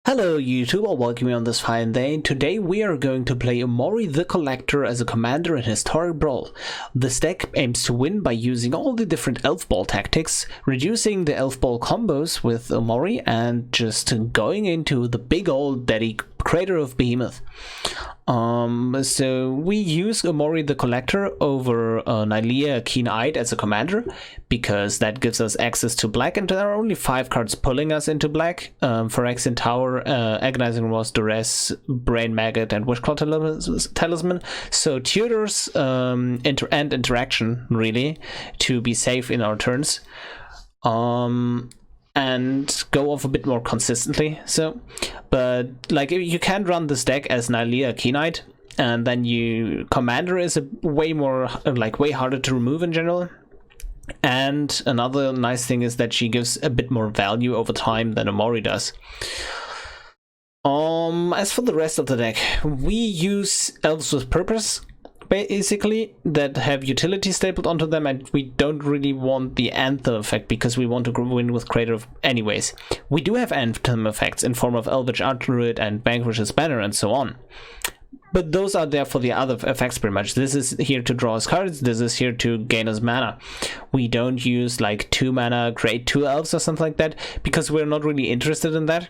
Hello YouTube, I'll welcome you on this fine day. Today we are going to play Umori the Collector as a commander in Historic Brawl. This deck aims to win by using all the different Elfball tactics, reducing the Elfball combos with Umori, and just going into the big old daddy Crater of Behemoth. So we use Umori the Collector over Nylea Keen-Eyed as a commander, because that gives us access to black, and there are only 5 cards pulling us into black. Phyrexian Tower, Agonizing Remorse, Duress, Brain Maggot, and Wishclaw Talisman. So tutors and interaction, really, to be safe in our turns. And go off a bit more consistently. So, but like you can run this deck as Nylea Keen-Eyed, and then you commander is a way harder to remove in general. And another nice thing is that she gives a bit more value over time than Umori does. As for the rest of the deck, we use Elves with Purpose, basically, that have utility stapled onto them, and we don't really want the Anthem effect because we want to win with Crater anyways. We do have Anthem effects in form of Elvish Druid and Vanquish's Banner and so on. But those are there for the other effects pretty much. This is here to draw us cards, this is here to gain us mana. We don't use like 2 mana, create 2 elves or something like that, because we're not really interested in that.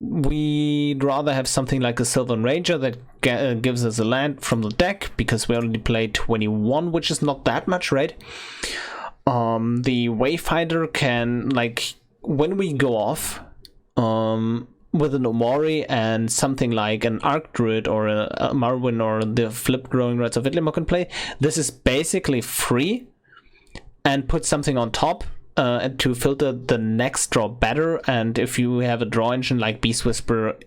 We'd rather have something like a Sylvan Ranger that gives us a land from the deck, because we already played 21, which is not that much, right? The Wayfinder can, like, when we go off with an Umori and something like an Arc Druid or a Marwyn or the Flipped Growing Roots of Idlimok in play, this is basically free, and put something on top to filter the next draw better. And if you have a draw engine like Beast Whisper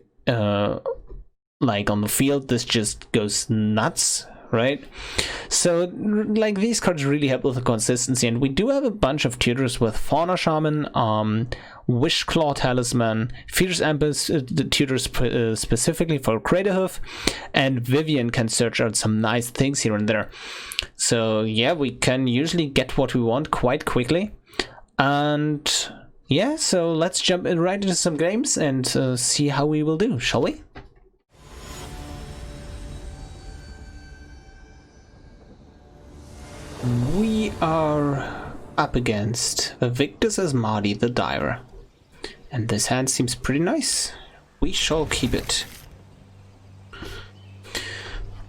like on the field, this just goes nuts, right? So like these cards really help with the consistency, and we do have a bunch of tutors with Fauna Shaman, Wishclaw Talisman, Fierce Ambush tutors specifically for Craterhoof, and Vivian can search out some nice things here and there. So yeah, we can usually get what we want quite quickly. And yeah, so let's jump in right into some games and see how we will do, shall we? We are up against Vaevictus Asmadi the Diver, and this hand seems pretty nice. We shall keep it.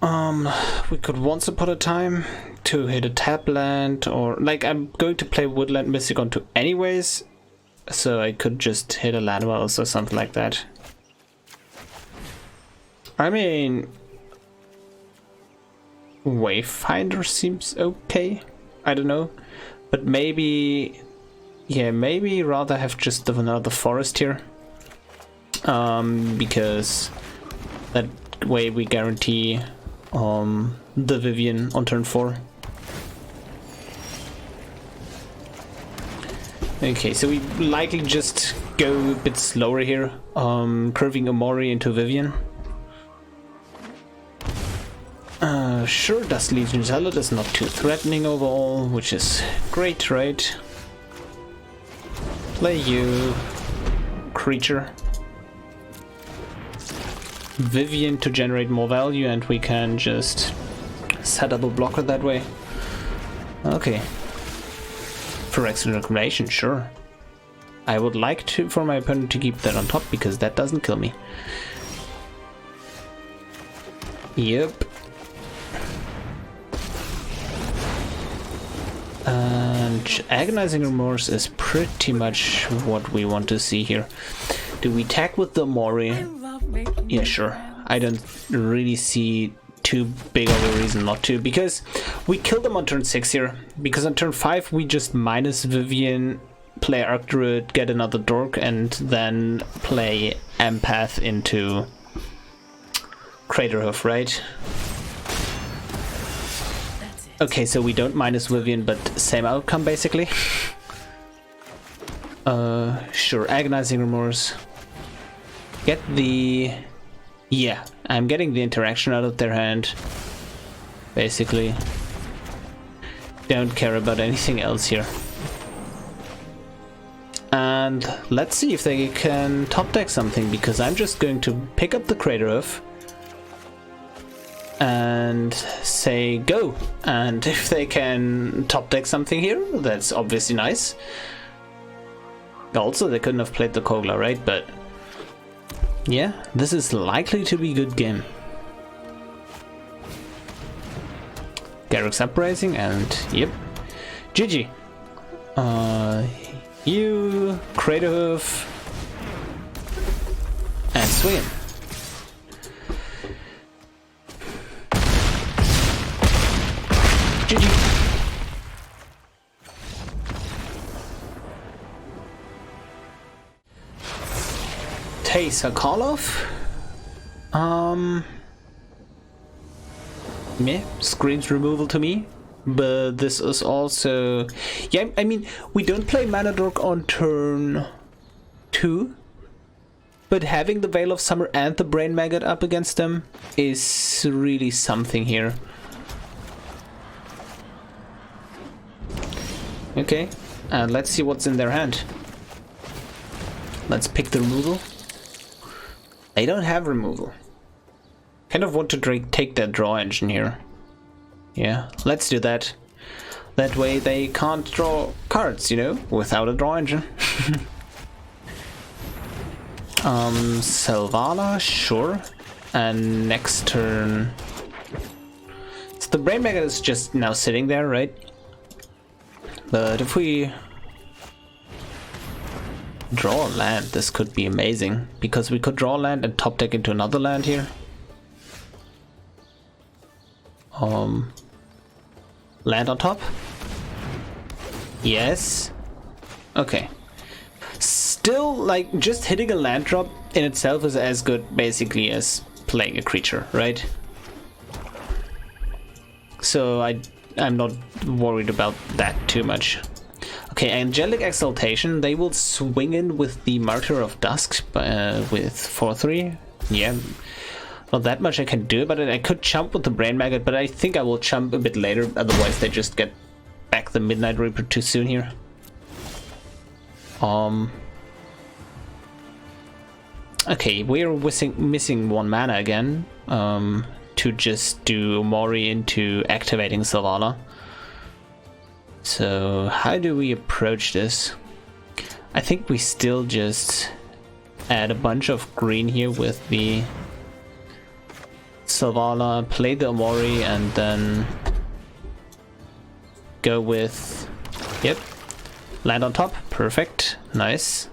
We could once upon a time to hit a tap land, or like I'm going to play Woodland Mystic onto anyways, so I could just hit a Llanowar Elves or something like that. I mean, Wayfinder seems okay, I don't know, but maybe, yeah, maybe rather have just another forest here, because that way we guarantee the Vivian on turn 4. Okay, so we likely just go a bit slower here, curving Umori into Vivian. Sure, Dust Legion Zealot is not too threatening overall, which is great, right? Play you, creature. Vivian to generate more value, and we can just set up a blocker that way. Okay. Phyrexian Reclamation, sure. I would like to for my opponent to keep that on top, because that doesn't kill me. Yep. And Agonizing Remorse is pretty much what we want to see here. Do we tag with the Umori? Yeah, sure. I don't really see too big of a reason not to, because we killed them on turn 6 here, because on turn 5 we just minus Vivian, play Arc Druid, get another Dork, and then play Empath into Craterhoof, right? Okay, so we don't minus Vivian, but same outcome basically. Sure, Agonizing Remorse. Get the... yeah, I'm getting the interaction out of their hand, basically. Don't care about anything else here. And let's see if they can top deck something, because I'm just going to pick up the Crater Hoof and say go. And if they can top deck something here, that's obviously nice. Also, they couldn't have played the Kogla, right? But yeah, this is likely to be a good game. Garrick's upraising, and yep, GG. You Crater Hoof and swing. GG. Teysa Karlov. Meh, screams removal to me. But this is also... Yeah, I mean, we don't play Mana Dork on turn 2. But having the Veil of Summer and the Brain Maggot up against them is really something here. Okay, and let's see what's in their hand. Let's pick the removal. They don't have removal. Kind of want to take that draw engine here. Yeah, let's do that. That way they can't draw cards, you know, without a draw engine. Selvala, sure. And next turn... So the Brain Maggot is just now sitting there, right? But if we draw a land, this could be amazing. Because we could draw a land and top deck into another land here. Land on top? Yes. Okay. Still, like, just hitting a land drop in itself is as good, basically, as playing a creature, right? So I'm not worried about that too much. Okay, Angelic Exaltation, they will swing in with the Martyr of Dusk with 4/3. Yeah. Not that much I can do about it. I could chump with the Brain Maggot, but I think I will chump a bit later, otherwise they just get back the Midnight Reaper too soon here. Okay, we're missing 1 mana again, to just do Umori into activating Selvala. So how do we approach this? I think we still just add a bunch of green here with the Selvala, play the Umori, and then go with, yep, land on top, perfect, nice.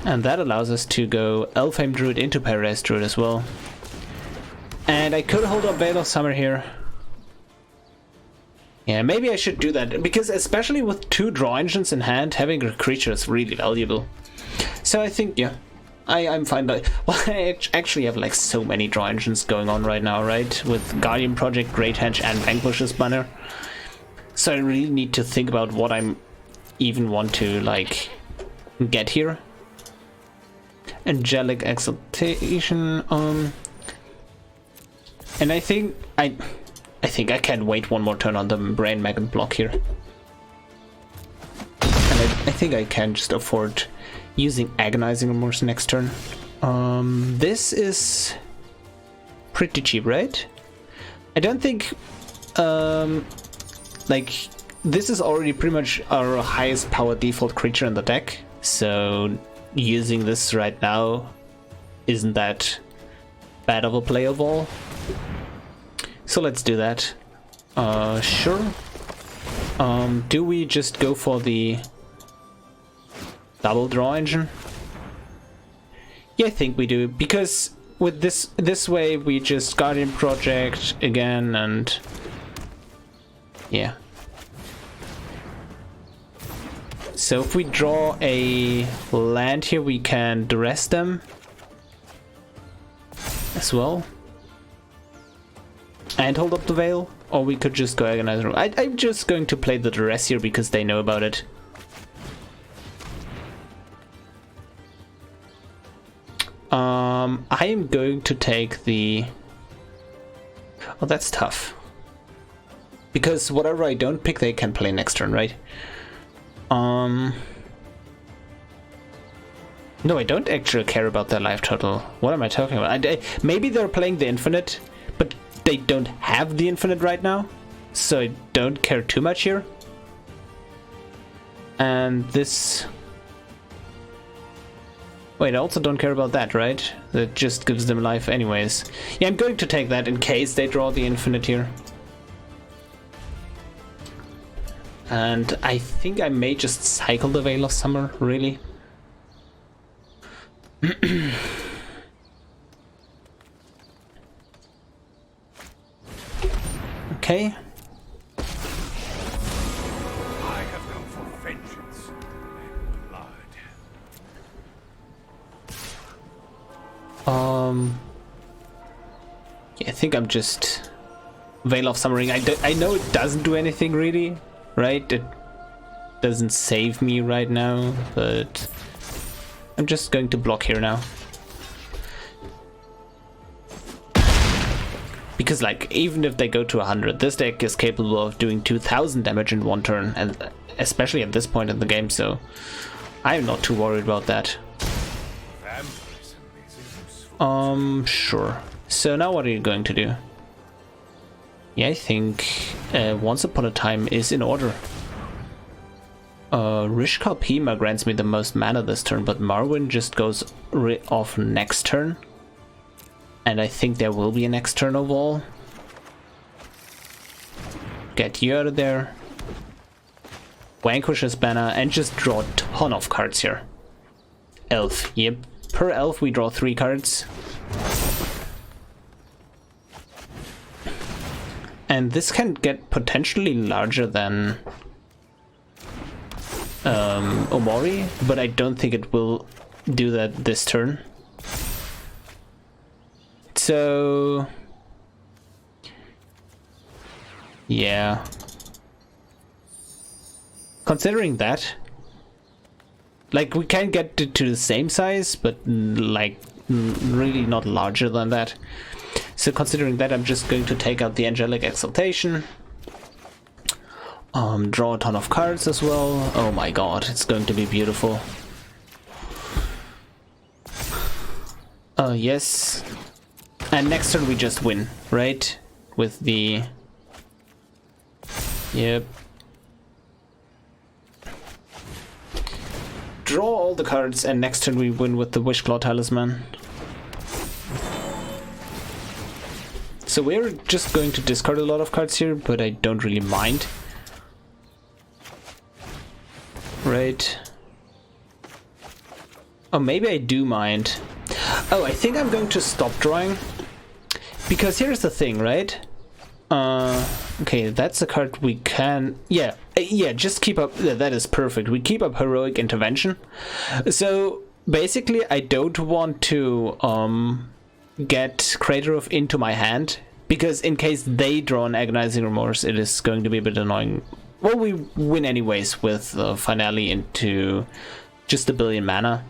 And that allows us to go Elfhame Druid into Paradise Druid as well. And I could hold up Veil of Summer here. Yeah, maybe I should do that, because especially with 2 draw engines in hand, having a creature is really valuable. So I think, yeah, I'm fine. Well, I actually have like so many draw engines going on right now, right? With Guardian Project, Great Hedge, and Vanquish's Banner. So I really need to think about what I'm even want to like get here. Angelic Exaltation. And I think I can wait 1 more turn on the Brain Maggot block here. And I think I can just afford using Agonizing Remorse next turn. This is pretty cheap, right? I don't think like this is already pretty much our highest power default creature in the deck, so using this right now isn't that bad of a play of all. So let's do that. Sure. Do we just go for the double draw engine? Yeah, I think we do, because with this way we just Guardian Project again, and yeah. So if we draw a land here, we can duress them as well and hold up the Veil, or we could just go Agonize. I'm just going to play the duress here because they know about it. I am going to take the... Oh, that's tough. Because whatever I don't pick, they can play next turn, right? No, I don't actually care about their life total. What am I talking about? Maybe they're playing the infinite, but they don't have the infinite right now, so I don't care too much here. And this... Wait, I also don't care about that, right? That just gives them life anyways. Yeah, I'm going to take that in case they draw the infinite here. And I think I may just cycle the Veil of Summer, really. Okay. I have come for vengeance and blood. Yeah, I think I'm just Veil of Summering. I know it doesn't do anything really, right? It doesn't save me right now, but I'm just going to block here now. Because, like, even if they go to 100, this deck is capable of doing 2000 damage in one turn, and especially at this point in the game, so I'm not too worried about that. Sure. So now what are you going to do? Yeah, I think Once Upon a Time is in order. Rishkar Peema grants me the most mana this turn, but Marwyn just goes off next turn. And I think there will be a next turn overall. Get you out of there. Vanquish's banner and just draw a ton of cards here. Elf, yep. Per elf we draw 3 cards. And this can get potentially larger than Umori, but I don't think it will do that this turn. So yeah, considering that, like, we can get to the same size, but like really not larger than that. So considering that, I'm just going to take out the Angelic Exaltation, draw a ton of cards as well. Oh my god, it's going to be beautiful. Yes. And next turn we just win, right? With the... Yep. Draw all the cards, and next turn we win with the Wishclaw Talisman. So we're just going to discard a lot of cards here, but I don't really mind. Right. Oh, maybe I do mind. Oh, I think I'm going to stop drawing. Because here's the thing, right? Okay, that's a card we can... Yeah, just keep up... That is perfect. We keep up Heroic Intervention. So, basically, I don't want to get Craterhoof into my hand. Because in case they draw an Agonizing Remorse, it is going to be a bit annoying. Well, we win anyways with Finale into just 1 billion mana.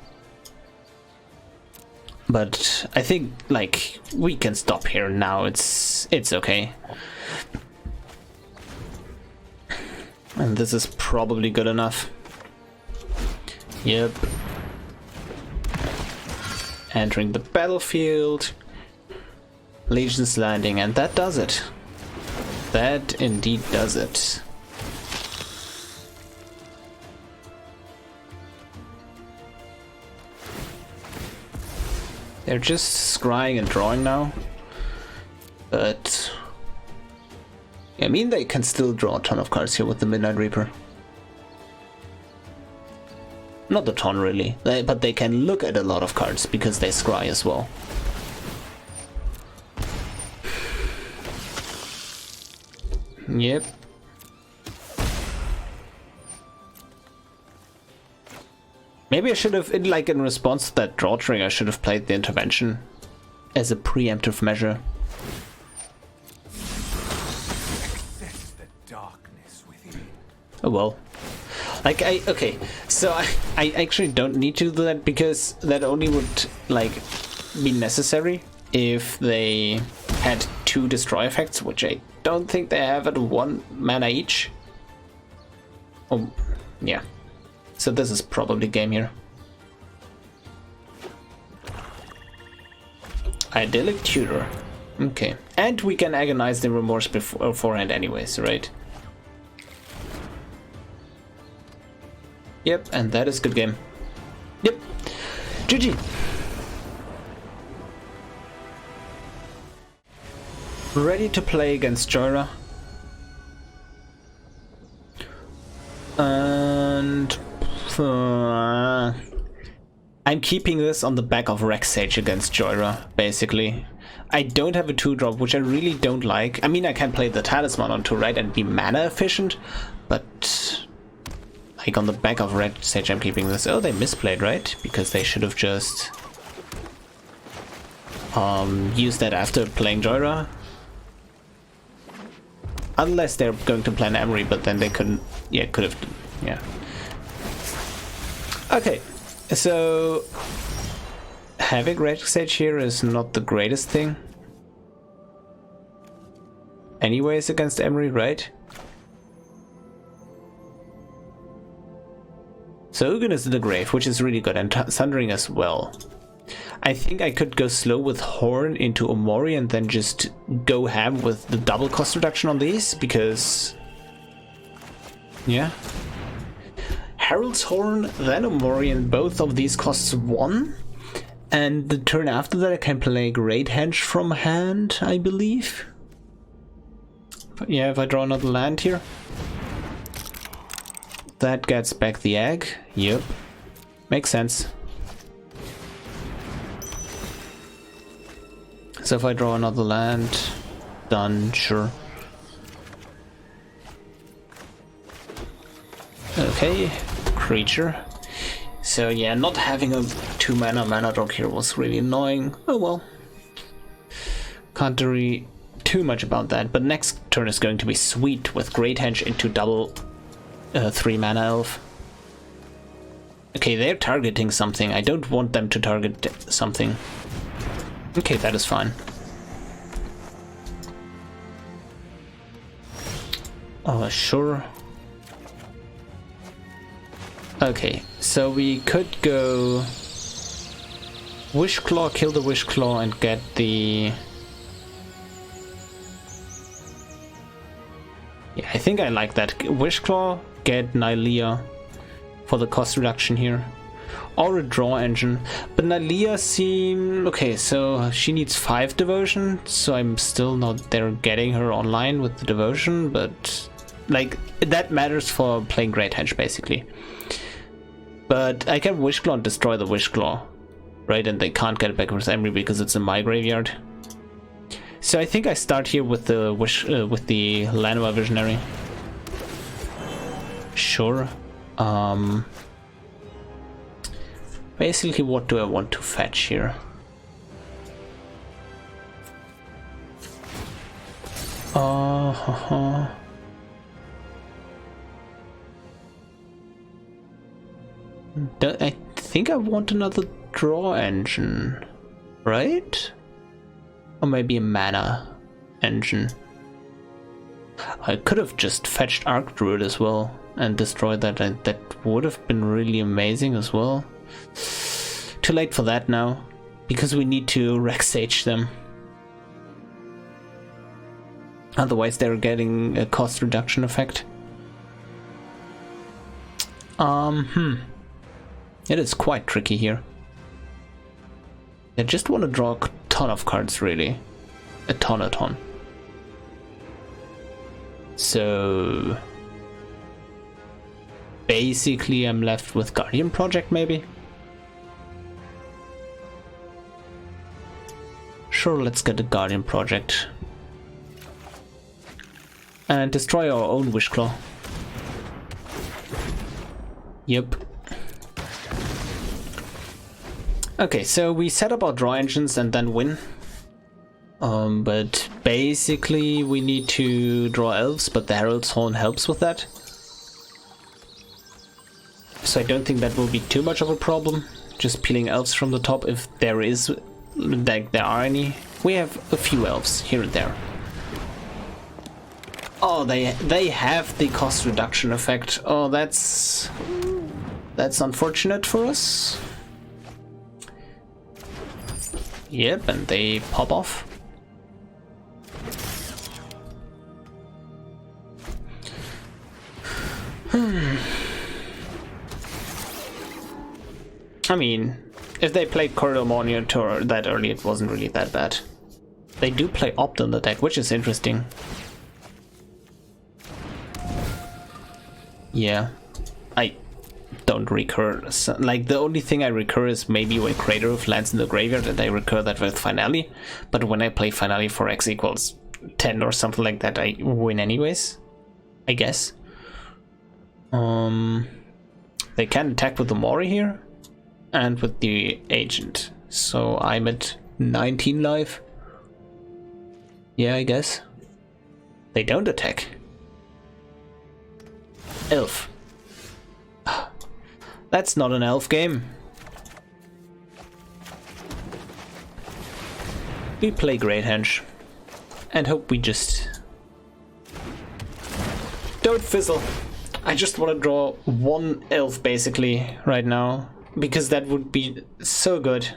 But I think, like, we can stop here now. It's okay. And this is probably good enough. Yep. Entering the battlefield. Legion's Landing, and that does it. That indeed does it. They're just scrying and drawing now, but I mean, they can still draw a ton of cards here with the Midnight Reaper. Not a ton really, but they can look at a lot of cards because they scry as well. Yep. Maybe I should have, like, in response to that draw trigger, I should have played the intervention as a preemptive measure. Access the darkness within. Oh well. Like, okay, so I actually don't need to do that because that only would, like, be necessary if they had 2 destroy effects, which I don't think they have at 1 mana each. Oh, yeah. So this is probably game here. Idyllic Tutor. Okay. And we can Agonize the Remorse beforehand anyways, right? Yep, and that is good game. Yep. GG. Ready to play against Jhoira. And I'm keeping this on the back of Rexage against Jhoira, basically. I don't have a 2-drop, which I really don't like. I mean, I can play the Talisman on 2, right, and be mana efficient, but like on the back of Rexage, I'm keeping this. Oh, they misplayed, right? Because they should have just used that after playing Jhoira. Unless they're going to plan Emery, but then they couldn't. Yeah, could have. Yeah. Okay, so having Rexage here is not the greatest thing. Anyways, against Emery, right? So Ugin is in the grave, which is really good, and Thundering as well. I think I could go slow with Horn into Umori and then just go ham with the double cost reduction on these, because... yeah. Herald's Horn, then Umori, and both of these costs 1. And the turn after that I can play Great Hedge from hand, I believe. Yeah, if I draw another land here. That gets back the egg. Yep. Makes sense. So if I draw another land, done, sure. Okay, creature. So yeah, not having a 2-mana mana dog here was really annoying. Oh well. Can't do too much about that, but next turn is going to be sweet with Great Hedge into double 3-mana elf. Okay, they're targeting something. I don't want them to target something. Okay, that is fine. Oh, sure. Okay, so we could go Wishclaw, kill the Wishclaw and get the... yeah, I think I like that. Wishclaw, get Nylea for the cost reduction here. Or a draw engine. But Nylea seems... okay, so she needs 5 devotion, so I'm still not there getting her online with the devotion, but like that matters for playing Great Hedge basically. But I can Wishclaw and destroy the Wishclaw, right? And they can't get it back with Emery because it's in my graveyard. So I think I start here with the Llanowar Visionary. Sure. Basically, what do I want to fetch here? I think I want another draw engine, right? Or maybe a mana engine. I could have just fetched Arc Druid as well and destroyed that. That would have been really amazing as well. Too late for that now, because we need to Rexage them. Otherwise they're getting a cost reduction effect. It is quite tricky here. I just want to draw a ton of cards, really. A ton. So... basically I'm left with Guardian Project, maybe? Sure, let's get a Guardian Project. And destroy our own Wishclaw. Yep. Okay, so we set up our draw engines and then win. But basically we need to draw elves, but the Herald's Horn helps with that. So I don't think that will be too much of a problem. Just peeling elves from the top if there is, like there are any. We have a few elves here and there. Oh, they have the cost reduction effect. Oh, that's unfortunate for us. Yep, and they pop off. I mean, if they played Corridor Monitor that early, it wasn't really that bad. They do play Opt on the deck, which is interesting. Yeah, I don't recur. Like, the only thing I recur is maybe when Crater Roof lands in the graveyard, and I recur that with Finale. But when I play Finale for X equals 10 or something like that, I win anyways, I guess. They can attack with the Umori here and with the Agent, so I'm at 19 life. Yeah, I guess. They don't attack. Elf. That's not an elf game. We play Great Henge and hope we just don't fizzle. I just want to draw one elf basically right now, because that would be so good.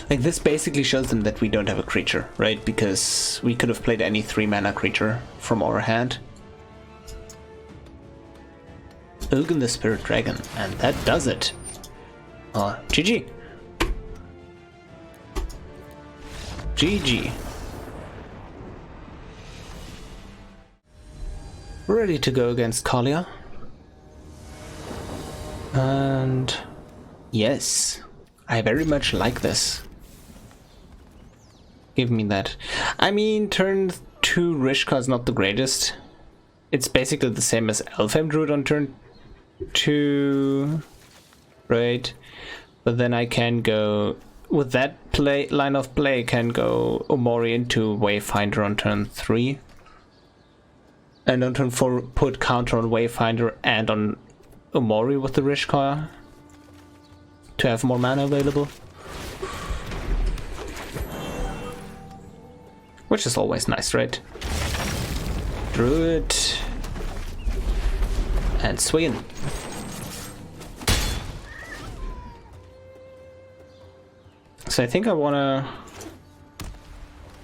Like, this basically shows them that we don't have a creature, right? Because we could have played any 3-mana creature from our hand. Ugin the Spirit Dragon, and that does it. GG. GG. We're ready to go against Kaalia. And yes, I very much like this. Give me that. I mean, turn 2 Rishkar is not the greatest. It's basically the same as Elfhame Druid on turn 2, right? But then I can go, with that line of play, I can go Umori into Wayfinder on turn 3. And on turn 4 put counter on Wayfinder and on Umori with the Rishkar to have more mana available. Which is always nice, right? Druid and swing. So I think I wanna...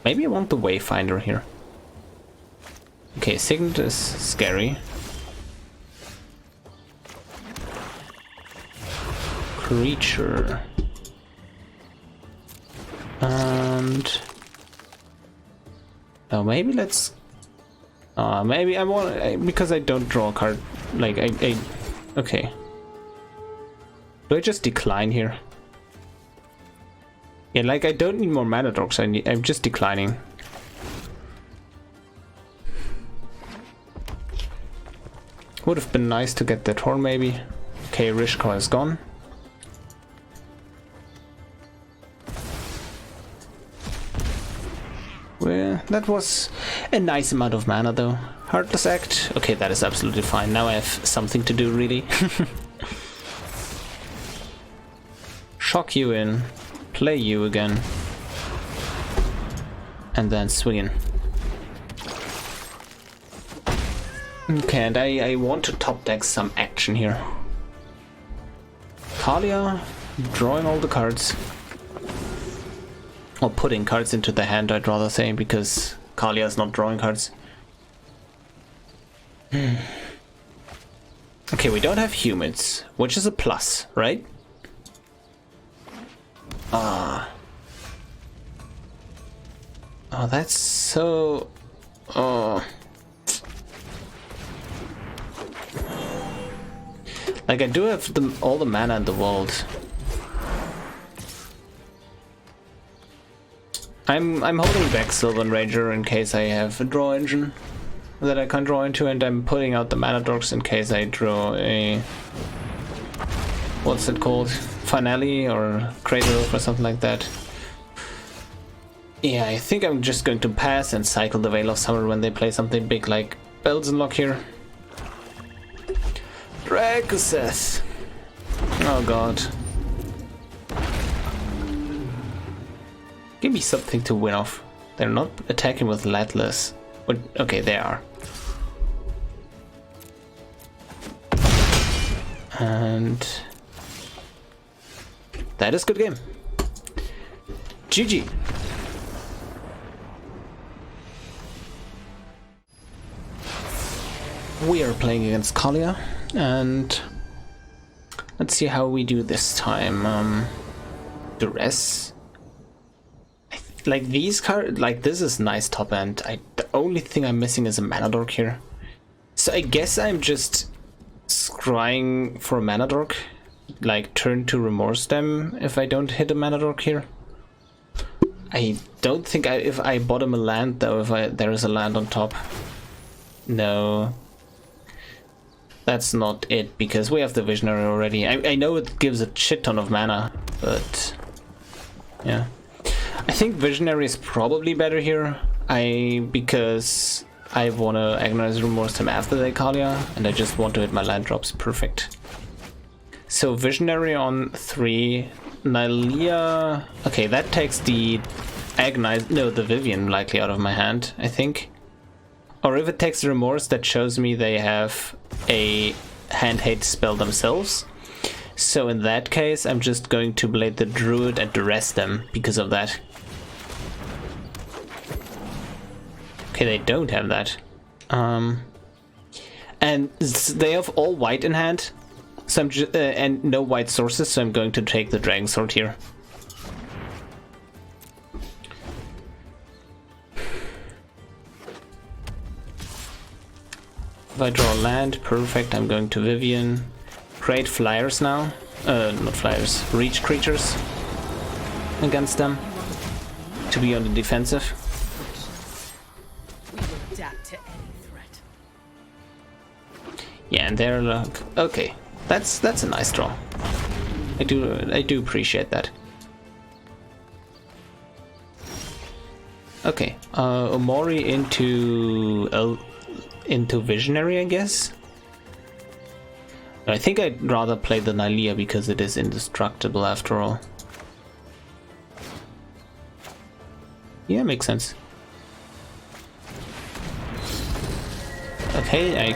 Maybe I want the Wayfinder here. Okay, Signet is scary. Creature. And... Oh, maybe let's... maybe I want... because I don't draw a card. Like, I... Okay. Do I just decline here? Yeah, like, I don't need more mana dogs. I'm just declining. Would have been nice to get that horn, maybe. Okay, Rishkar is gone. Well, that was a nice amount of mana, though. Heartless Act. Okay, that is absolutely fine. Now I have something to do, really. Shock you in. Play you again. And then swing in. Okay, and I want to top deck some action here. Kaalia, drawing all the cards. Or putting cards into the hand, I'd rather say, because Kaalia is not drawing cards. Okay, we don't have humans, which is a plus, right? Oh, that's so... Oh. Like, I do have all the mana in the world. I'm holding back Sylvan Ranger in case I have a draw engine that I can draw into, and I'm putting out the mana dogs in case I draw a... What's it called? Finale or Crater Roof or something like that. Yeah, I think I'm just going to pass and cycle the Veil of Summer when they play something big like Bells and Lock here. Dragoseth. Oh god. Give me something to win off. They're not attacking with Latless. But, okay, they are. And that is good game. GG. We are playing against Kaalia, and let's see how we do this time. Duress. Like these cards, like this is nice top end. The only thing I'm missing is a mana dork here. So I guess I'm just scrying for a mana dork, like turn to remorse them if I don't hit a mana dork here. I don't think if I bottom a land though, if there is a land on top. No. That's not it, because we have the Visionary already. I know it gives a shit ton of mana, but yeah. I think Visionary is probably better here. Because I want to Agonize Remorse him after the Kaalia, and I just want to hit my land drops. Perfect. So Visionary on 3, Nylea. Okay, that takes the the Vivian likely out of my hand, I think. Or if it takes Remorse, that shows me they have a hand hate spell themselves. So in that case, I'm just going to Blade the Druid and Duress them because of that. Okay, they don't have that. And they have all white in hand, so and no white sources, so I'm going to take the Dragon Sword here. If I draw land, perfect, I'm going to Vivian. Create flyers now. Not flyers, reach creatures against them to be on the defensive. We will adapt to any threat. Yeah, and they're like, okay, that's a nice draw. I do appreciate that. Okay, Umori into Visionary, I guess. I think I'd rather play the Nylea because it is indestructible after all. Yeah, makes sense. Okay, I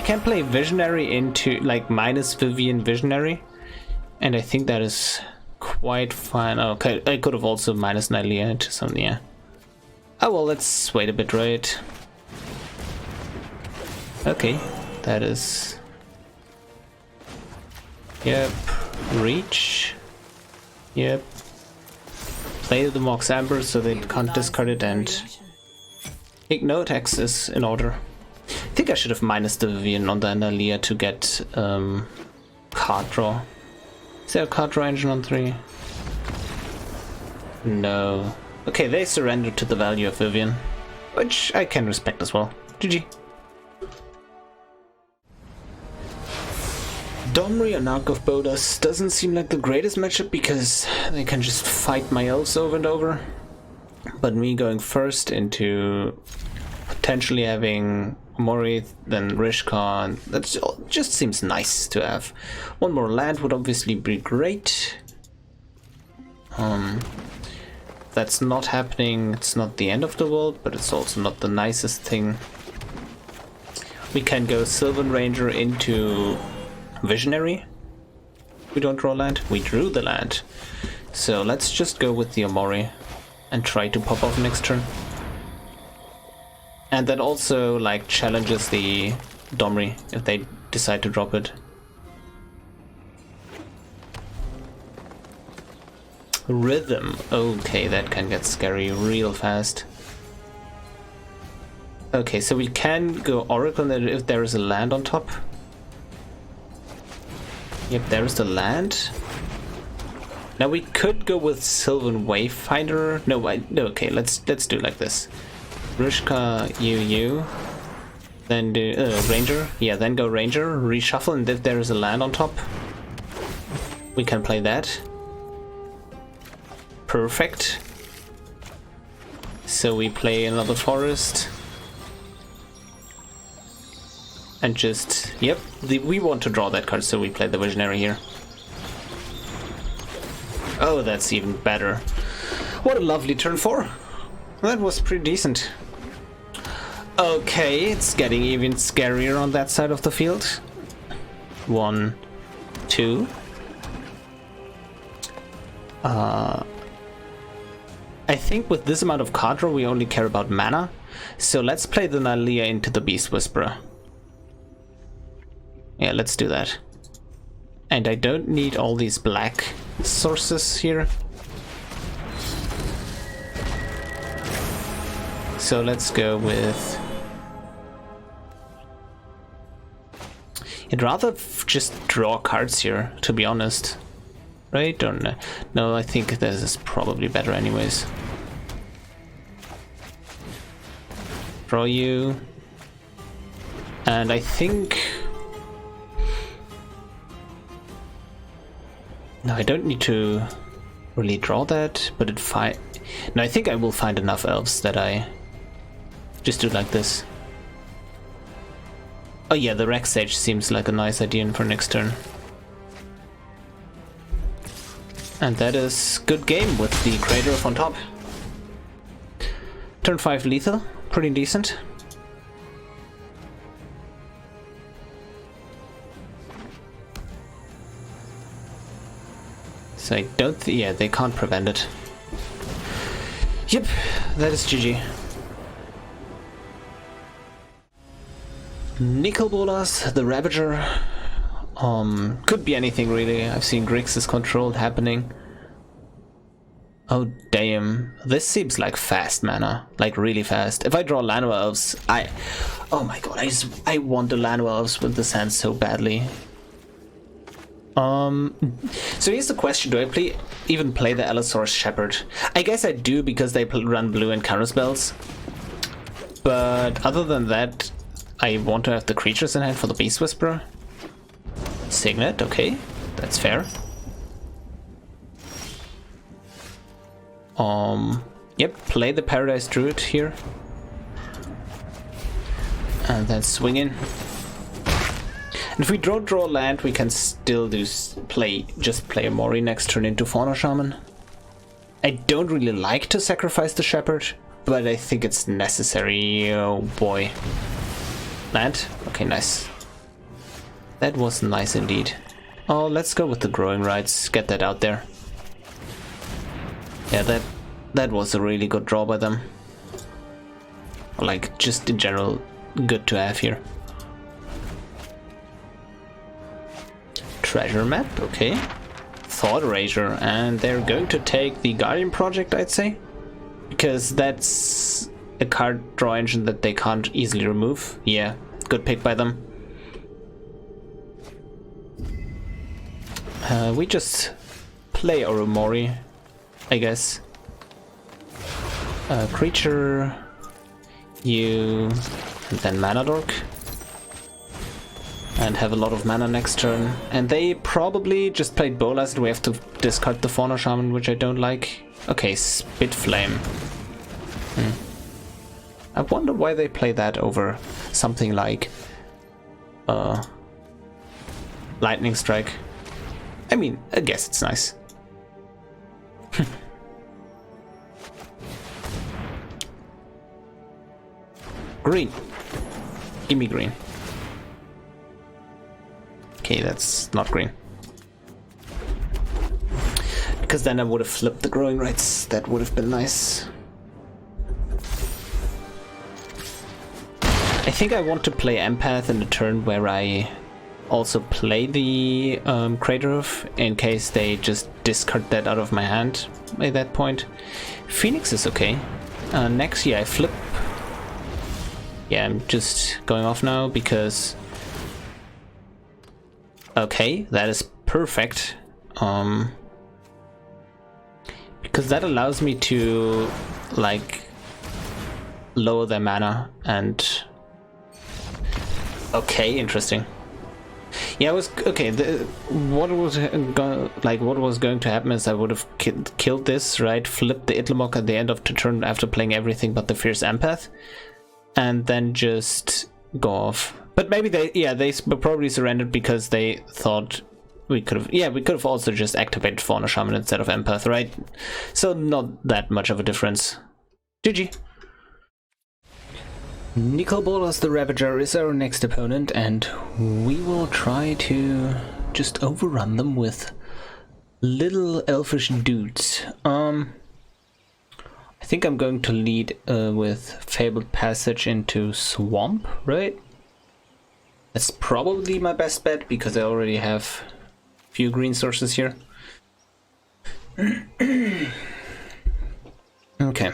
can play Visionary into like minus Vivian Visionary, and I think that is quite fine. Okay, I could have also minus Nylea into something, yeah. Oh well, let's wait a bit, right? Okay, that is... Yep, reach. Yep. Play the Mox Amber so they can't discard it, and ImNotFine is in order. I think I should have minus the Vivian on the Nylea to get card draw. Is there a card draw engine on 3? No. Okay, they surrendered to the value of Vivian, which I can respect as well. GG. Domri, Anarch of Bolas, doesn't seem like the greatest matchup because they can just fight my elves over and over. But me going first into potentially having Umori, then Rishkar, that just seems nice to have. One more land would obviously be great. That's not happening. It's not the end of the world, but it's also not the nicest thing. We can go Sylvan Ranger into Visionary. We don't draw land. We drew the land. So let's just go with the Umori and try to pop off next turn. And that also like challenges the Domri if they decide to drop it. Rhythm. Okay, that can get scary real fast. Okay, so we can go Oracle if there is a land on top. Yep, there is the land. Now we could go with Sylvan Wayfinder. No, okay, let's do it like this. Rishkar, you. Then do Ranger. Yeah, then go Ranger, reshuffle, and if there is a land on top, we can play that. Perfect. So we play another forest. And just, yep, we want to draw that card, so we play the Visionary here. Oh, that's even better. What a lovely turn 4. That was pretty decent. Okay, it's getting even scarier on that side of the field. 1, 2. I think with this amount of card draw we only care about mana. So let's play the Kaalia into the Beast Whisperer. Yeah, let's do that. And I don't need all these black sources here. So let's go with... I'd rather just draw cards here, to be honest. Right? Or no? No, I think this is probably better anyways. Draw you. And I think... No, I don't need to really draw that, but no, I think I will find enough elves that I just do like this. Oh yeah, the Rex Sage seems like a nice idea for next turn. And that is good game with the Crater on top. Turn 5 lethal, pretty decent. So I don't yeah, they can't prevent it. Yep, that is GG. Nicol Bolas, the Ravager. Could be anything really. I've seen Grixis controlled happening. Oh damn, this seems like fast mana, like really fast. If I draw Llanowar Elves, oh my god, I want the Llanowar Elves with this hand so badly. So here's the question: do I even play the Allosaurus Shepherd? I guess I do because they run blue and counter spells. But other than that, I want to have the creatures in hand for the Beast Whisperer. Signet, okay, that's fair. Yep, play the Paradise Druid here. And then swing in. And if we don't draw land, we can still just play Umori next turn into Fauna Shaman. I don't really like to sacrifice the Shepherd, but I think it's necessary. Oh boy. Land? Okay, nice. That was nice indeed. Oh, let's go with the Growing Rights. Get that out there. Yeah, that was a really good draw by them. Like, just in general, good to have here. Treasure map, okay. Thought Erasure, and they're going to take the Guardian Project, I'd say. Because that's a card draw engine that they can't easily remove. Yeah, good pick by them. We just play our Umori, I guess. Creature, you, and then Mana Dork. And have a lot of mana next turn. And they probably just played Bolas and we have to discard the Fauna Shaman, which I don't like. Okay, Spit Flame. I wonder why they play that over something like Lightning Strike. I mean, I guess it's nice. Green. Gimme green. Okay, that's not green. Because then I would have flipped the Growing Rights. That would have been nice. I think I want to play Empath in the turn where I also play the Crater in case they just discard that out of my hand at that point. Phoenix is okay. Next year I flip. Yeah, I'm just going off now because... Okay, that is perfect. Because that allows me to, like, lower their mana and... Okay, interesting. Yeah, it was okay. What was going to happen is I would have killed this, right? Flipped the Itlimoc at the end of the turn after playing everything but the Fierce Empath, and then just go off. But maybe they probably surrendered because they thought we could have also just activated Fauna Shaman instead of Empath, right? So not that much of a difference. GG. Nicol Bolas the Ravager is our next opponent, and we will try to just overrun them with little elfish dudes. I think I'm going to lead with Fabled Passage into Swamp, right? That's probably my best bet because I already have a few green sources here. Okay.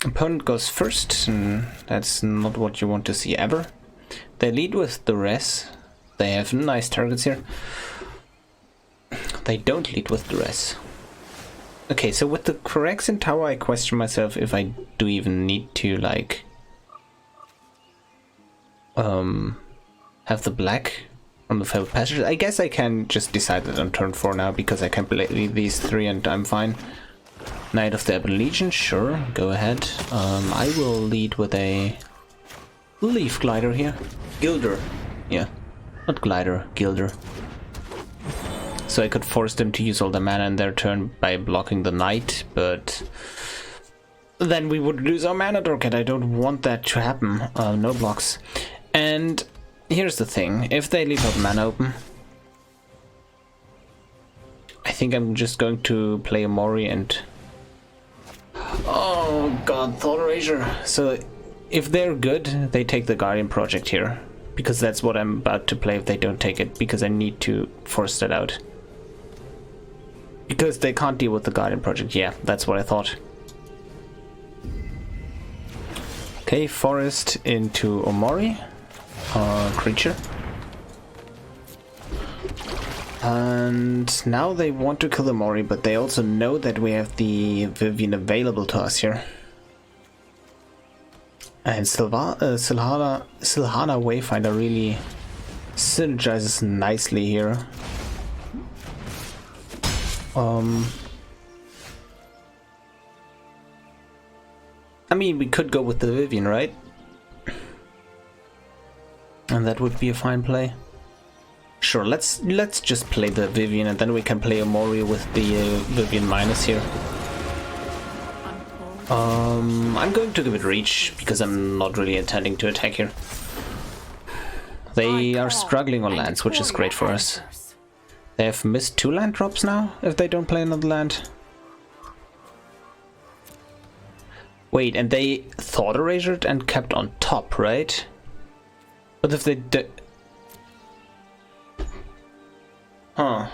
Opponent goes first, and that's not what you want to see ever. They lead with Duress. They have nice targets here. They don't lead with Duress. Okay, so with the Phyrexian Tower, I question myself if I do even need to, like, have the black from the Fabled Passage. I guess I can just decide that on turn 4 now, because I can play these 3 and I'm fine. Knight of the Ebon Legion, sure, go ahead. I will lead with a Leaf Glider here. Gilder, yeah. Not Glider, Gilder. So I could force them to use all the mana in their turn by blocking the Knight, but then we would lose our mana dork, and I don't want that to happen. No blocks. And here's the thing, if they leave out mana open, I think I'm just going to play Umori and... Oh god, Thought Erasure. So if they're good, they take the Guardian Project here. Because that's what I'm about to play if they don't take it, because I need to force that out. Because they can't deal with the Guardian Project, yeah, that's what I thought. Okay, Forest into Umori. Creature. And now they want to kill the Umori, but they also know that we have the Vivian available to us here. And Silhana Wayfinder really synergizes nicely here. I mean, we could go with the Vivian, right? And that would be a fine play. Sure, let's just play the Vivian, and then we can play Umori with the Vivian minus here. I'm going to give it reach, because I'm not really intending to attack here. They are struggling on lands, which is great for us. They have missed 2 land drops now, if they don't play another land. Wait, and they Thought Erasured and kept on top, right? But if they did... Huh.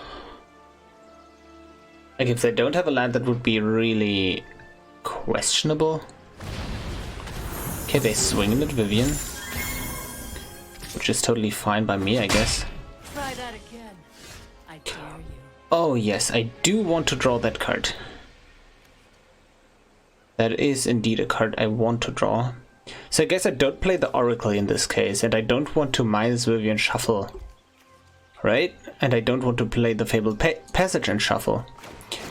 Like, if they don't have a land, that would be really questionable. Okay, they swing at Vivian, which is totally fine by me, I guess. Try that again. I dare you. Oh yes, I do want to draw that card. That is indeed a card I want to draw. So I guess I don't play the Oracle in this case, and I don't want to minus Vivian shuffle. Right? And I don't want to play the Fabled Passage and shuffle.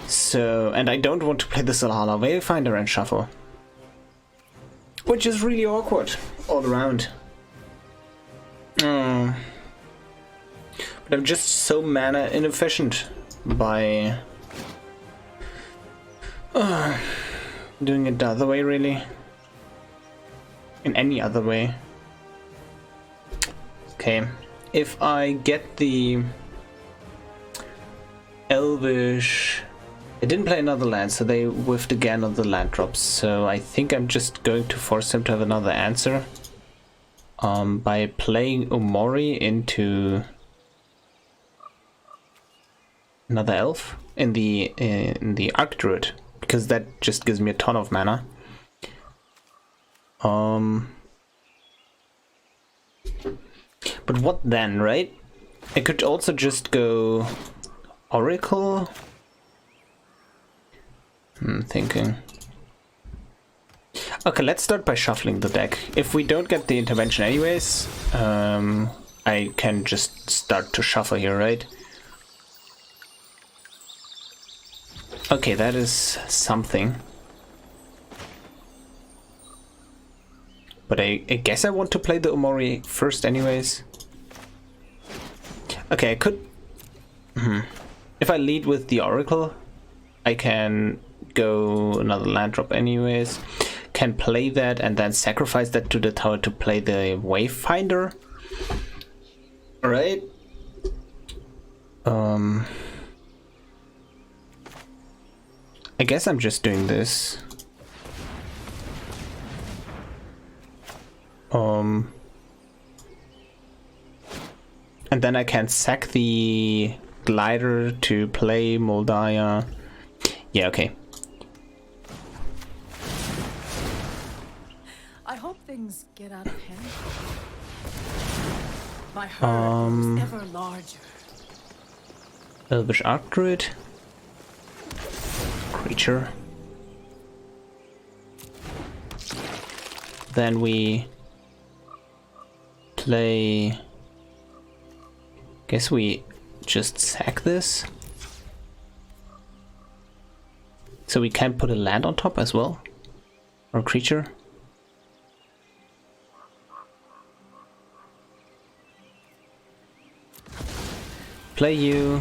So, and I don't want to play the Silhana Wayfinder and shuffle. Which is really awkward all around. But I'm just so mana inefficient by doing it the other way, really. In any other way. Okay. If I get the Elvish... They didn't play another land, so they whiffed again on the land drops. So I think I'm just going to force them to have another answer. By playing Umori into another elf in the Arc Druid, because that just gives me a ton of mana. But what then, right? I could also just go Oracle. I'm thinking. Okay, let's start by shuffling the deck. If we don't get the intervention anyways, I can just start to shuffle here, right? Okay, that is something. But I guess I want to play the Umori first anyways. Okay, I could... If I lead with the Oracle, I can go another land drop anyways. can play that and then sacrifice that to the tower to play the Wayfinder. Alright. I guess I'm just doing this. And then I can sack the glider to play Moldaya. Yeah, okay. I hope things get out of hand. My herd is ever larger. Elvish Druid. Creature. Then we play. Guess we just sack this. So we can put a land on top as well. Or a creature. Play you.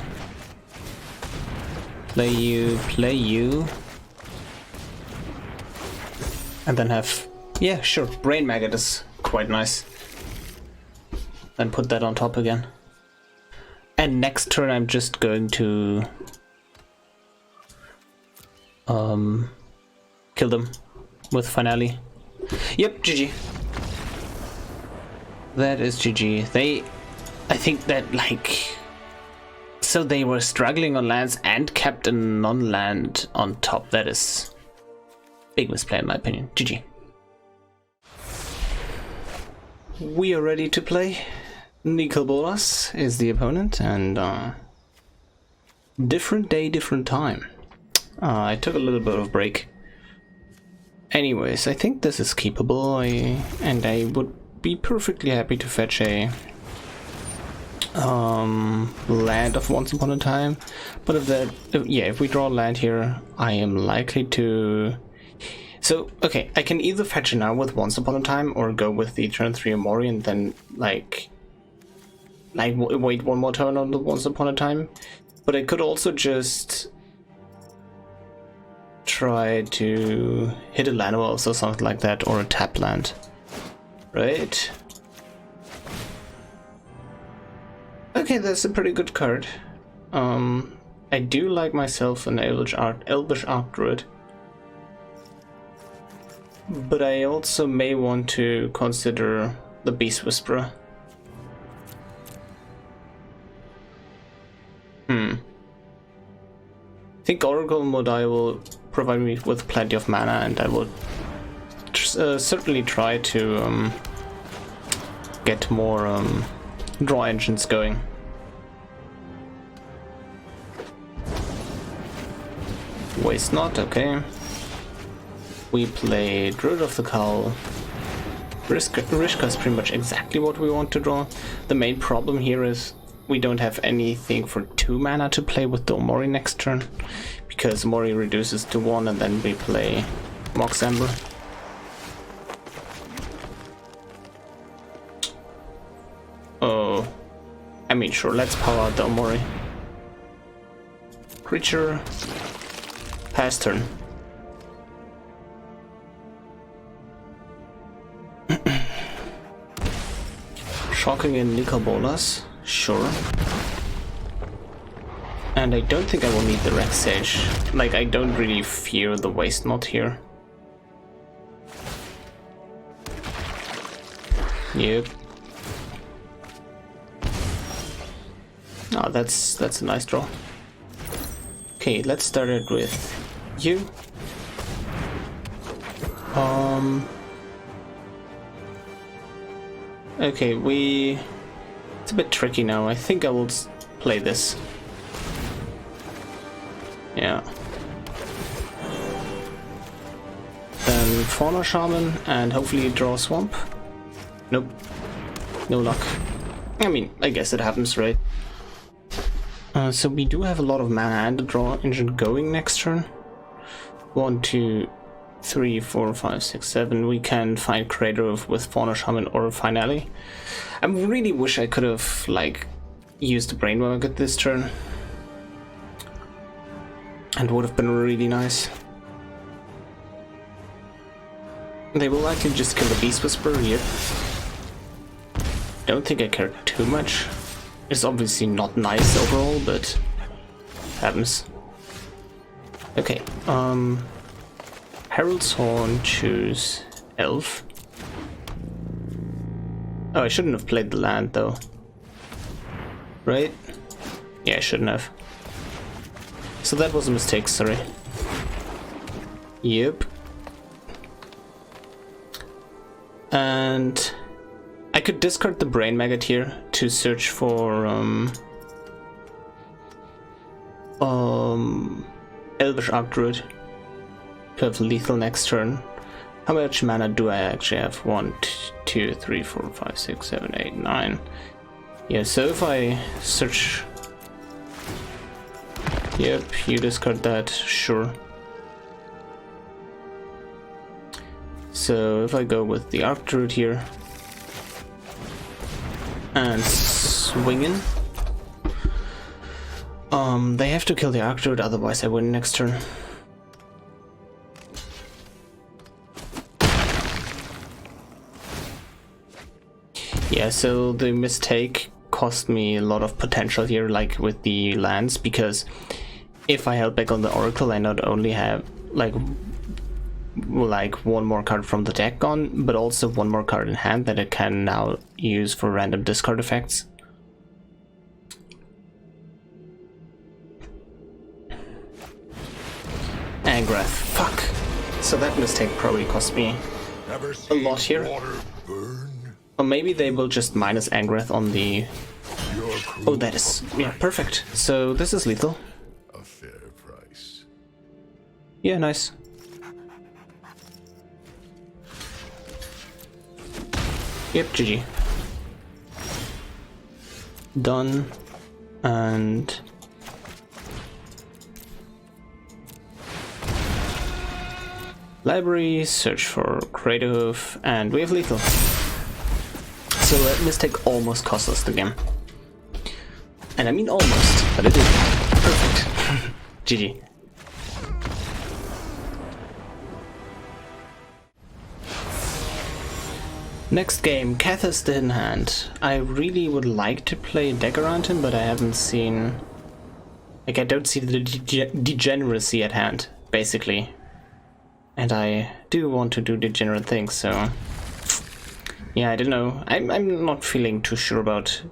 Play you. Play you. And then have. Yeah, sure. Brain Maggot is quite nice. Then put that on top again. And next turn I'm just going to kill them with Finale. Yep, GG. That is GG. I think that like, so they were struggling on lands and kept a non-land on top. That is big misplay in my opinion. GG. We are ready to play. Nicol Bolas is the opponent, and different day, different time. I took a little bit of a break. Anyways, I think this is keepable, and I would be perfectly happy to fetch a land of Once Upon a Time. But if we draw land here, I am likely to. So okay, I can either fetch it now with Once Upon a Time, or go with the turn 3 Umori and then like wait one more turn on the Once Upon a Time. But I could also just try to hit a Llanowar Elves or something like that, or a tap land, right? Okay, that's a pretty good card. I do like myself an Elvish Druid, but I also may want to consider the Beast Whisperer. I think Oracle Modai will provide me with plenty of mana, and I will certainly try to get more draw engines going. Waste not, okay. We play Druid of the Cowl. Rishkar is pretty much exactly what we want to draw. The main problem here is we don't have anything for 2 mana to play with the Umori next turn, because Umori reduces to 1 and then we play Mox Ember. Oh, I mean sure, let's power out the Umori. Creature, pass turn. Shocking in Nicol Bolas, sure. And I don't think I will need the Rex Sage. Like, I don't really fear the Waste Not here. Yep. Oh, that's a nice draw. Okay, let's start it with you. Okay, it's a bit tricky now. I think I will play this. Yeah. Then Fauna Shaman and hopefully draw a Swamp. Nope. No luck. I mean, I guess it happens, right? So we do have a lot of mana and a draw engine going next turn. 1, 2, 3, 4, 5, 6, 7. We can find creative with Fauna Shaman or Finale. I really wish I could have like used the Brain Maggot this turn. And would have been really nice. They will likely just kill the Beast Whisperer here. Don't think I care too much. It's obviously not nice overall, but happens. Okay, Herald's Horn, choose Elf. Oh, I shouldn't have played the land though. Right? Yeah, I shouldn't have. So that was a mistake, sorry. Yep. And I could discard the Brain Maggot here to search for Elvish Druid to have lethal next turn. How much mana do I actually have? 1, 2, 3, 4, 5, 6, 7, 8, 9. Yeah, so if I search... Yep, you discard that, sure. So if I go with the Druid here and swing in, they have to kill the Druid, otherwise I win next turn. Yeah, so the mistake cost me a lot of potential here, like with the lands, because if I held back on the Oracle, I not only have like one more card from the deck gone, but also one more card in hand that I can now use for random discard effects. Angrath, fuck. So that mistake probably cost me a lot here. Or maybe they will just minus Angrath on the... Oh, that is... yeah, perfect. So this is lethal. A fair price. Yeah, nice. Yep, GG. Done. And... library, search for Craterhoof, and we have lethal. So that mistake almost cost us the game. And I mean almost, but it did. Perfect. GG. Next game, Kethis in hand. I really would like to play a deck around him, but I haven't seen... like, I don't see the degeneracy at hand, basically. And I do want to do degenerate things, so... yeah, I don't know. I'm not feeling too sure about...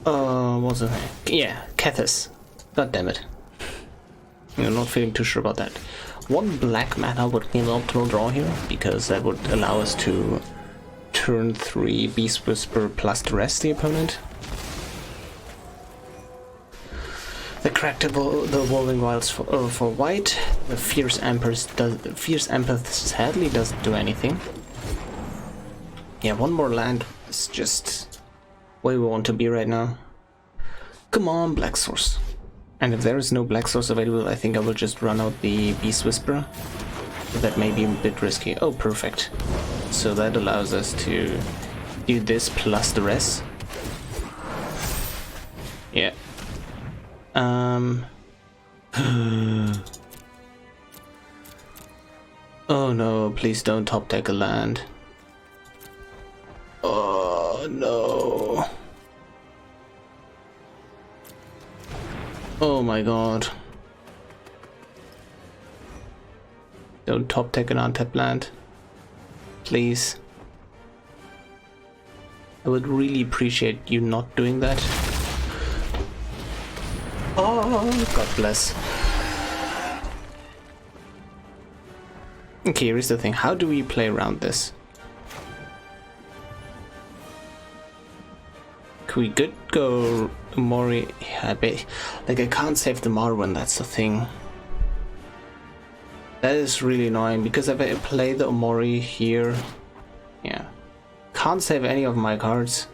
what's the name? Yeah, Kethis. God damn it. I'm not feeling too sure about that. One black mana would be an optimal draw here, because that would allow us to turn 3 Beast Whisper plus the rest the opponent. The Cracked Evolving Wilds for white. The Fierce Empath sadly doesn't do anything. Yeah, one more land is just where we want to be right now. Come on, Black Source. And if there is no Black Source available, I think I will just run out the Beast Whisperer. But that may be a bit risky. Oh, perfect. So that allows us to do this plus the rest. Yeah. Oh no, please don't top deck a land. Oh no. Oh my god. Don't top deck an untapped land. Please. I would really appreciate you not doing that. Oh, God bless. Okay, here's the thing. How do we play around this? Could we go Umori? Yeah, like, I can't save the Marwen, that's the thing. That is really annoying, because if I play the Umori here... yeah. Can't save any of my cards,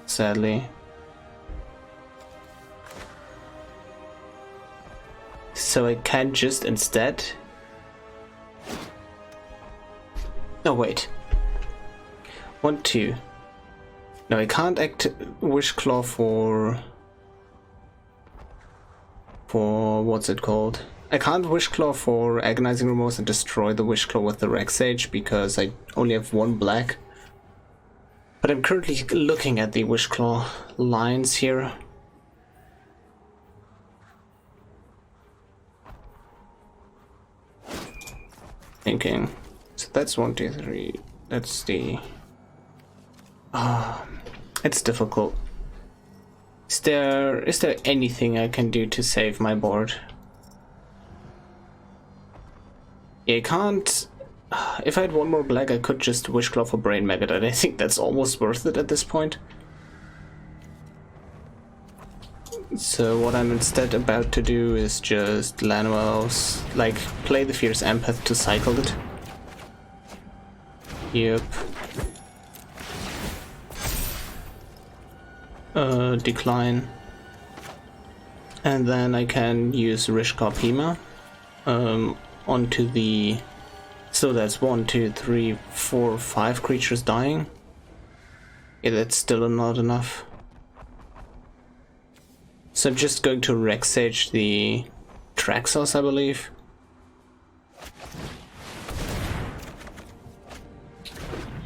sadly. So I can just instead... no, wait. 1, 2. No, I can't act Wishclaw for what's it called? I can't Wishclaw for Agonizing Remorse and destroy the Wishclaw with the Rexage because I only have one black. But I'm currently looking at the Wishclaw lines here. Thinking. So that's 1, 2, 3. That's the... it's difficult. Is there anything I can do to save my board? Yeah, I can't... If I had one more black, I could just Wishclaw for Brain Maggot, and I think that's almost worth it at this point. So what I'm instead about to do is just Llanowar Elves, like, play the Fierce Empath to cycle it. Yep. Decline. And then I can use Rishkar Peema onto the... So that's 1, 2, 3, 4, 5 creatures dying. Yeah, that's still not enough. So I'm just going to Rexage the Traxos, I believe.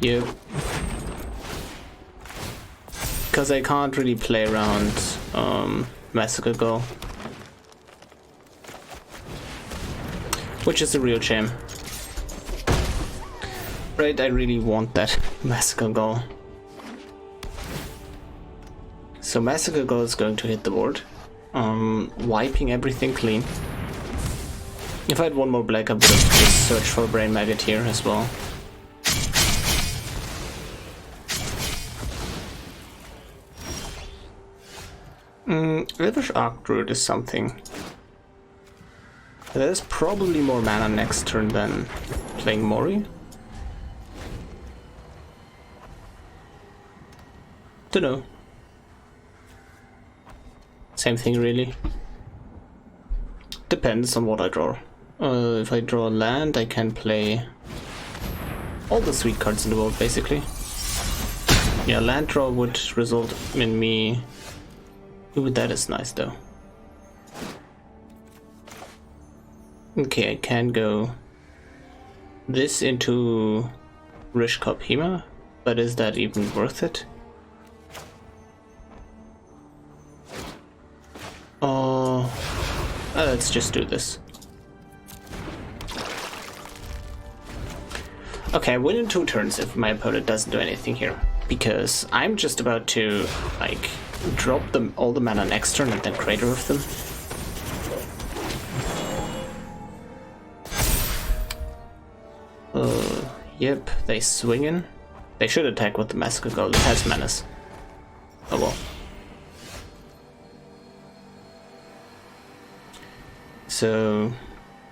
Yep. Because I can't really play around Massacre Gull. Which is a real shame. Right, I really want that Massacre Gull. So Massacre Gull is going to hit the board, wiping everything clean. If I had one more black, I would have just searched for a Brain Maggot here as well. Elvish Druid is something. There's probably more mana next turn than playing Umori. Dunno. Same thing really. Depends on what I draw. If I draw land, I can play all the sweet cards in the world basically. Yeah, land draw would result in me... Ooh, that is nice though. Okay, I can go this into Rishkar Peema, but is that even worth it? Let's just do this. Okay, I win in 2 turns if my opponent doesn't do anything here, because I'm just about to, like, drop them all the mana next turn and then Crater of them. Yep, they swing in. They should attack with the Massacre Gull, it has menace. Oh well. So,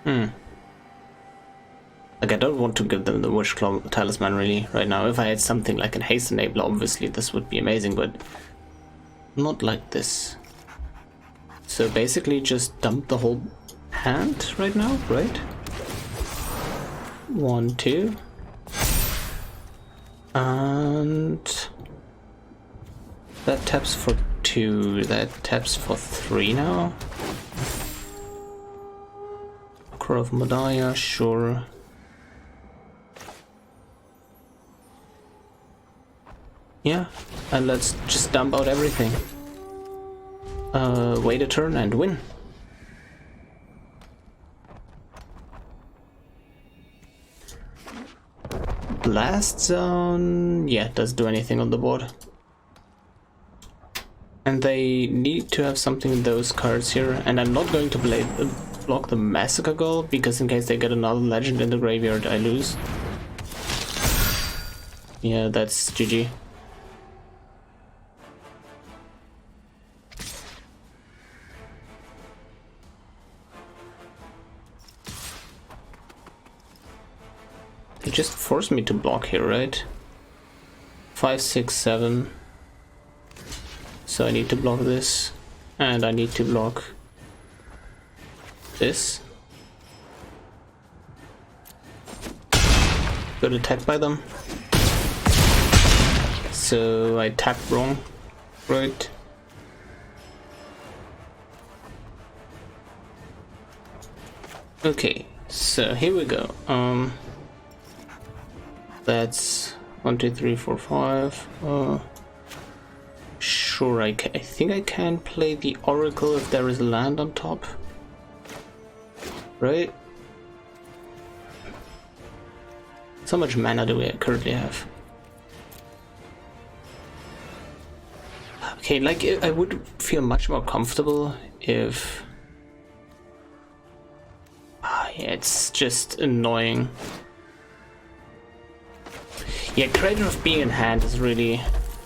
like, I don't want to give them the Wishclaw Talisman really right now. If I had something like an Haste Enabler, obviously this would be amazing, but not like this. So basically just dump the whole hand right now, right? 1, 2. And that taps for 2, that taps for 3 now. Crow of Madaya, sure. Yeah, and let's just dump out everything. Wait a turn and win. Blast Zone, yeah, doesn't do anything on the board. And they need to have something in those cards here, and I'm not going to block the Massacre Gull, because in case they get another legend in the graveyard, I lose. Yeah, that's GG. They just forced me to block here, right? 5, 6, 7. So I need to block this, and I need to block this. Got attacked by them. So I tapped wrong, right? Okay, so here we go. That's 1, 2, 3, 4, 5. Sure, I think I can play the Oracle if there is land on top. Right? So much mana do we currently have? Okay, like I would feel much more comfortable if... yeah, it's just annoying. Yeah, Crater of Being in hand is really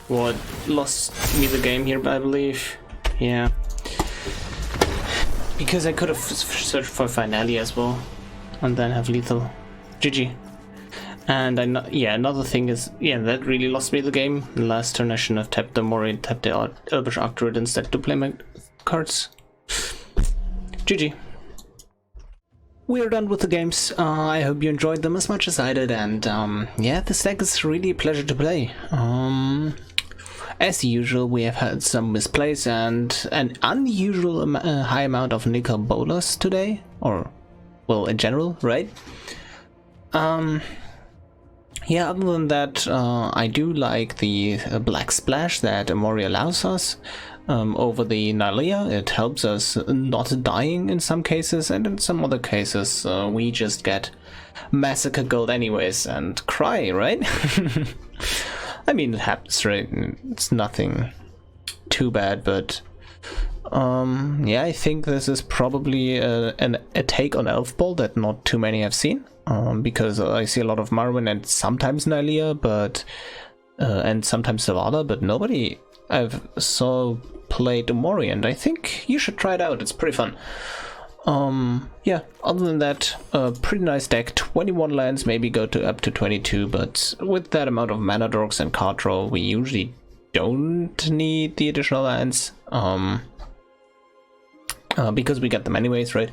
what lost me the game here, I believe. Yeah. Because I could have searched for Finale as well, and then have lethal. GG. And yeah, another thing is, yeah, that really lost me the game. The last turn I shouldn't have tapped the Umori and tapped the Elvish Druid instead to play my cards. GG. We're done with the games. I hope you enjoyed them as much as I did, and yeah, this deck is really a pleasure to play. As usual, we have had some misplays and an unusual high amount of Nicol Bolas today, or well, in general, right? Yeah, other than that, I do like the black splash that Umori allows us over the Nylea. It helps us not dying in some cases, and in some other cases we just get massacre gold anyways and cry, right? I mean, it happens, right? It's nothing too bad, but yeah, I think this is probably a take on Elfball that not too many have seen. Because I see a lot of Marwyn and sometimes Nylea, but and sometimes Savada, but nobody I've saw played Umori, and I think you should try it out. It's pretty fun. Yeah, other than that, pretty nice deck. 21 lands, maybe go to up to 22, but with that amount of mana dorks and card draw, we usually don't need the additional lands. Because we get them anyways, right?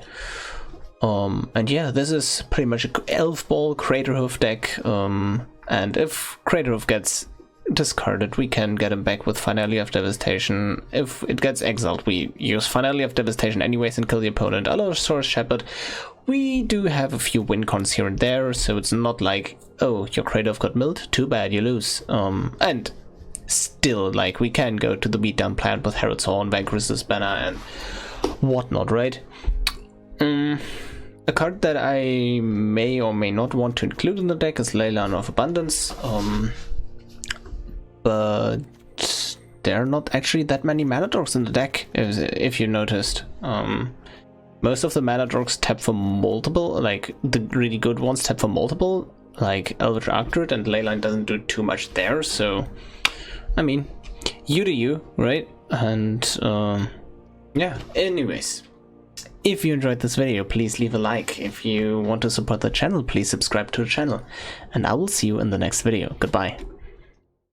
And yeah, this is pretty much an Elfball Craterhoof deck, and if Craterhoof gets discarded, we can get him back with Finale of Devastation. If it gets exiled, we use Finale of Devastation anyways and kill the opponent. Allosaurus Shepherd, we do have a few win cons here and there, so it's not like, oh, your Craterhoof got milled, too bad, you lose. And still, like, we can go to the beatdown plan with Herald's Horn, Vaegris's Banner, and whatnot, right? A card that I may or may not want to include in the deck is Leyline of Abundance, but there are not actually that many mana dorks in the deck, if you noticed. Most of the mana dorks tap for multiple, like the really good ones tap for multiple, like Elvish Druid, and Leyline doesn't do too much there, so I mean, you do you, right? And yeah, anyways. If you enjoyed this video, please leave a like. If you want to support the channel, please subscribe to the channel. And I will see you in the next video. Goodbye.